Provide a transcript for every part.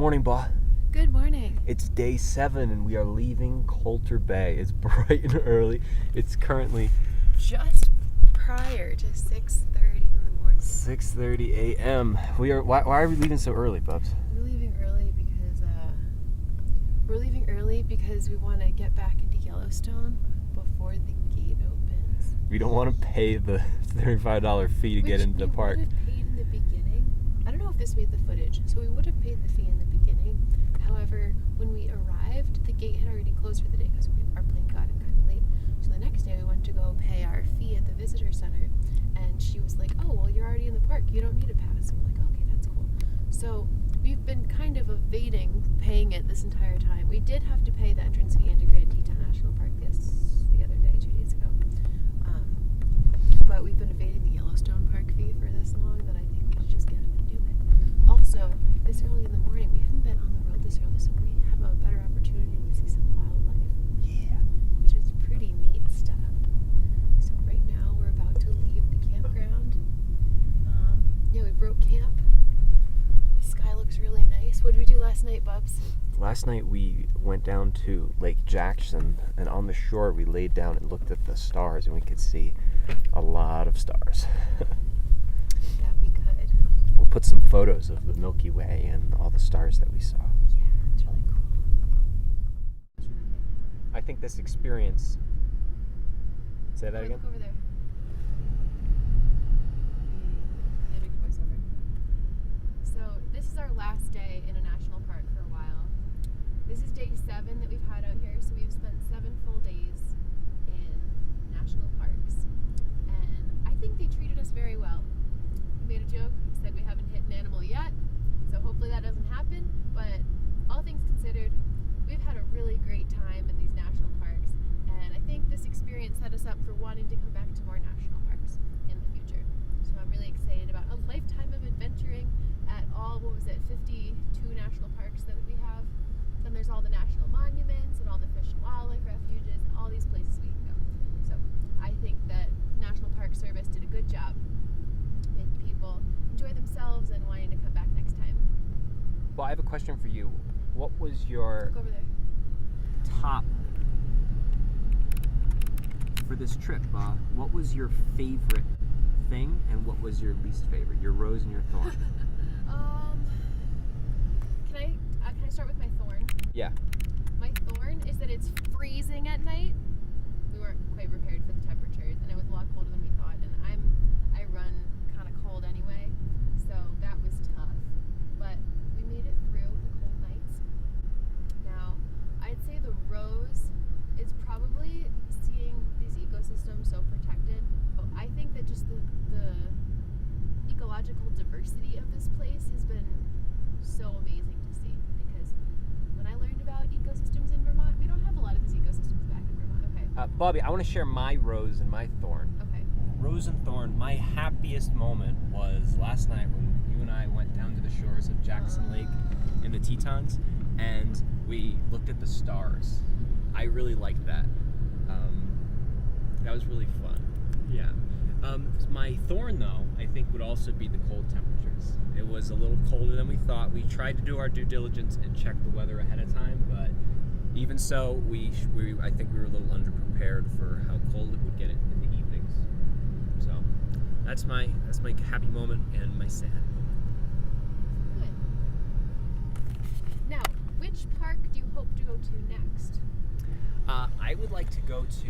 Morning, Ba. Good morning. It's day 7 and we are leaving Coulter Bay. It's bright and early. It's currently Just prior to 6:30 in the morning. 6:30 a.m. Why are we leaving so early, Bubs? We're leaving early because we want to get back into Yellowstone before the gate opens. We don't want to pay the $35 fee to get into the park. We would have paid in the beginning. I don't know if this made the footage, so we would have paid the fee in the beginning. However, when we arrived, the gate had already closed for the day because our plane got in kind of late. So the next day we went to go pay our fee at the visitor center, and she was like, "Oh, well, you're already in the park. You don't need a pass." And we're like, "Okay, that's cool." So we've been kind of evading paying it this entire time. We did have to pay the entrance fee into Grand Teton National Park the other day, 2 days ago. But we've been evading the Yellowstone Park fee for this long that I think we should just get up and do it. Also, this early in the morning, we haven't been on the road this early, so we have a better opportunity to see some wildlife. Yeah. Which is pretty neat stuff. So right now we're about to leave the campground. We broke camp. The sky looks really nice. What did we do last night, Bubs? Last night we went down to Lake Jackson, and on the shore we laid down and looked at the stars, and we could see a lot of stars. That we could. We'll put some photos of the Milky Way and all the stars that we saw. Yeah, it's really cool. I think this experience... Say that again? Look over there. Yeah, we can voice over. So this is our last day in a national park for a while. This is day 7 that we've had out here, so we've spent 7 full days in national parks. And I think they treated us very well. We made a joke, said we haven't hit an animal yet, so hopefully that doesn't happen. But all things considered, we've had a really great time in these national parks. And I think this experience set us up for wanting to come back to more national parks in the future. So I'm really excited about a lifetime of adventuring at all, 52 national parks that we have. Then there's all the national monuments and all the fish and wildlife refuges, all these places we can go. So I think that National Park Service did a good job making people enjoy themselves and wanting to come back next time. Well, I have a question for you. What was your Look over there. top for this trip? What was your favorite thing, and what was your least favorite? Your rose and your thorn. Can I start with my thorn? Yeah. My thorn is that it's freezing at night. We weren't quite prepared for the temperatures, and it was a lot colder than we thought. And I run kind of cold anyway, so that was tough. But we made it through the cold nights. Now, I'd say the rose is probably seeing these ecosystems so protected. But I think that just the ecological diversity of this place has been so amazing to see, because when I learned about ecosystems in Vermont, we don't have a lot of these ecosystems back in Vermont. Okay. Bobby, I want to share my rose and my thorn. Okay. Rose and thorn, my happiest moment was last night when you and I went down to the shores of Jackson Lake in the Tetons, and we looked at the stars. I really liked that. That was really fun. Yeah. My thorn, though, I think would also be the cold temperatures. It was a little colder than we thought. We tried to do our due diligence and check the weather ahead of time, but even so, I think we were a little underprepared for how cold it would get in the evenings. So that's my happy moment and my sad moment. Good. Now, which park do you hope to go to next? I would like to go to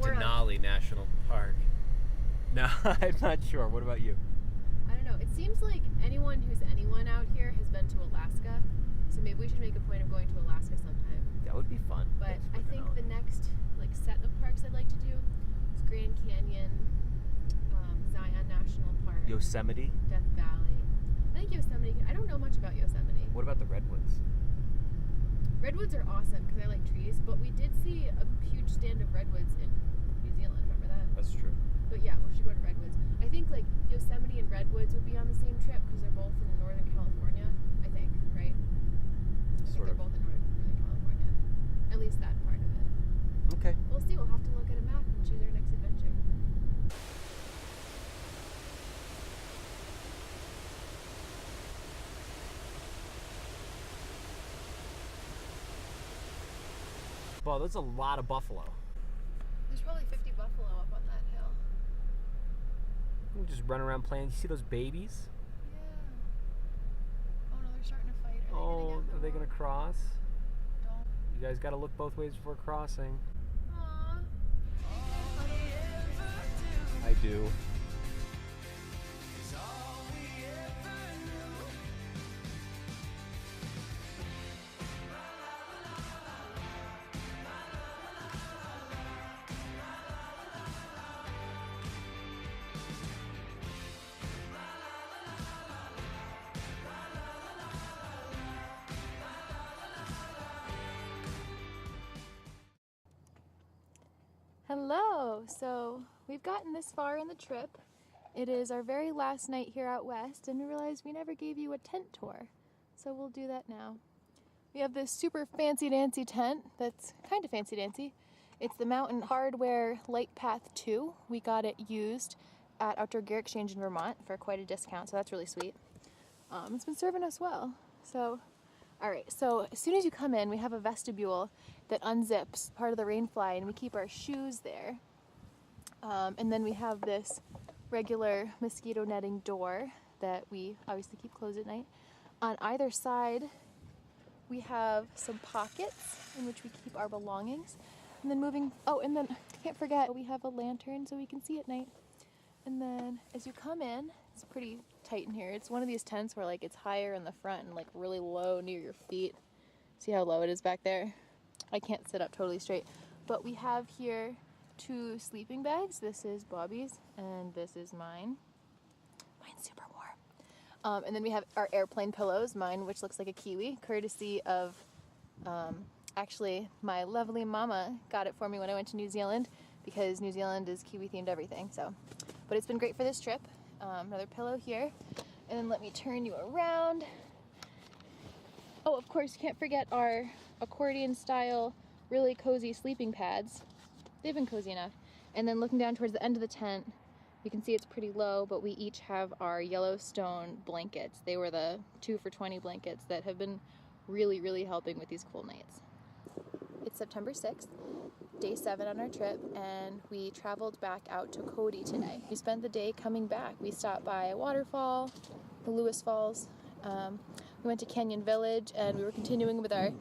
Denali National Park. No, I'm not sure. What about you? I don't know. It seems like anyone who's anyone out here has been to Alaska, so maybe we should make a point of going to Alaska sometime. That would be fun. But I think the next set of parks I'd like to do is Grand Canyon, Zion National Park, Yosemite? Death Valley. I think Yosemite. I don't know much about Yosemite. What about the redwoods? Redwoods are awesome because I like trees, but we did see a huge stand of redwoods in New Zealand. Remember that? That's true. But yeah, we should go to redwoods. I think Yosemite and redwoods would be on the same trip because they're both in Northern California. I think, right? I think they're both in Northern California. At least that part of it. Okay. We'll see. We'll have to look at a map and choose our next adventure. Well, there's a lot of buffalo. There's probably 50 buffalo up on that hill. You just run around playing. You see those babies? Yeah. Oh no, they're starting to fight. Are they gonna cross? Don't. You guys gotta look both ways before crossing. Aww. I do. Hello! So we've gotten this far in the trip. It is our very last night here out west, and we realized we never gave you a tent tour. So we'll do that now. We have this super fancy-dancy tent that's kind of fancy-dancy. It's the Mountain Hardware Light Path 2. We got it used at Outdoor Gear Exchange in Vermont for quite a discount, so that's really sweet. It's been serving us well. Alright, so as soon as you come in, we have a vestibule that unzips part of the rainfly, and we keep our shoes there. And then we have this regular mosquito netting door that we obviously keep closed at night. On either side, we have some pockets in which we keep our belongings. And then I can't forget, we have a lantern so we can see at night. And then as you come in, it's pretty tight in here. It's one of these tents where like it's higher in the front and like really low near your feet. See how low it is back there? I can't sit up totally straight. But we have here 2 sleeping bags. This is Bobby's and this is mine. Mine's super warm. And then we have our airplane pillows, mine which looks like a kiwi, courtesy of actually my lovely mama got it for me when I went to New Zealand, because New Zealand is kiwi themed everything. But it's been great for this trip. Another pillow here. And then let me turn you around. Oh, of course, you can't forget our accordion style, really cozy sleeping pads. They've been cozy enough. And then looking down towards the end of the tent, you can see it's pretty low, but we each have our Yellowstone blankets. They were the 2 for $20 blankets that have been really, really helping with these cool nights. It's September 6th. Day 7 on our trip, and we traveled back out to Cody today. We spent the day coming back. We stopped by a waterfall, the Lewis Falls. We went to Canyon Village, and we were continuing with our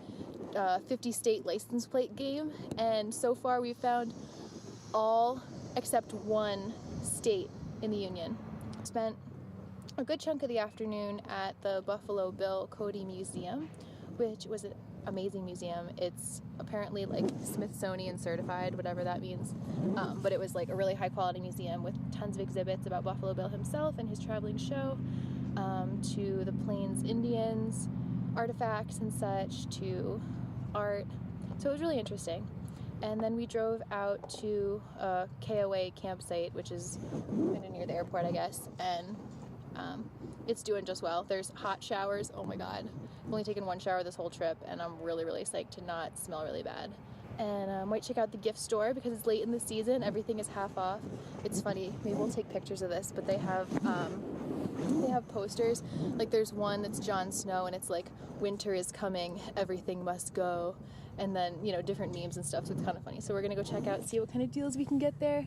50 state license plate game. And so far, we've found all except 1 state in the Union. Spent a good chunk of the afternoon at the Buffalo Bill Cody Museum, which was an amazing museum. It's apparently like Smithsonian certified, whatever that means, but it was like a really high quality museum with tons of exhibits about Buffalo Bill himself and his traveling show, to the Plains Indians, artifacts and such, to art. So it was really interesting. And then we drove out to a KOA campsite, which is kind of near the airport, I guess, and it's doing just well. There's hot showers. Oh my god. I've only taken 1 shower this whole trip, and I'm really, really psyched to not smell really bad. And might check out the gift store because it's late in the season. Everything is half off. It's funny. Maybe we'll take pictures of this, but they have posters. Like there's one that's Jon Snow, and it's like, "Winter is coming, everything must go," and then different memes and stuff. So it's kind of funny. So we're gonna go check out, see what kind of deals we can get there.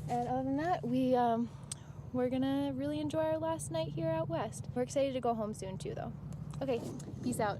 And other than that, we're gonna really enjoy our last night here out west. We're excited to go home soon too, though. Okay, peace out.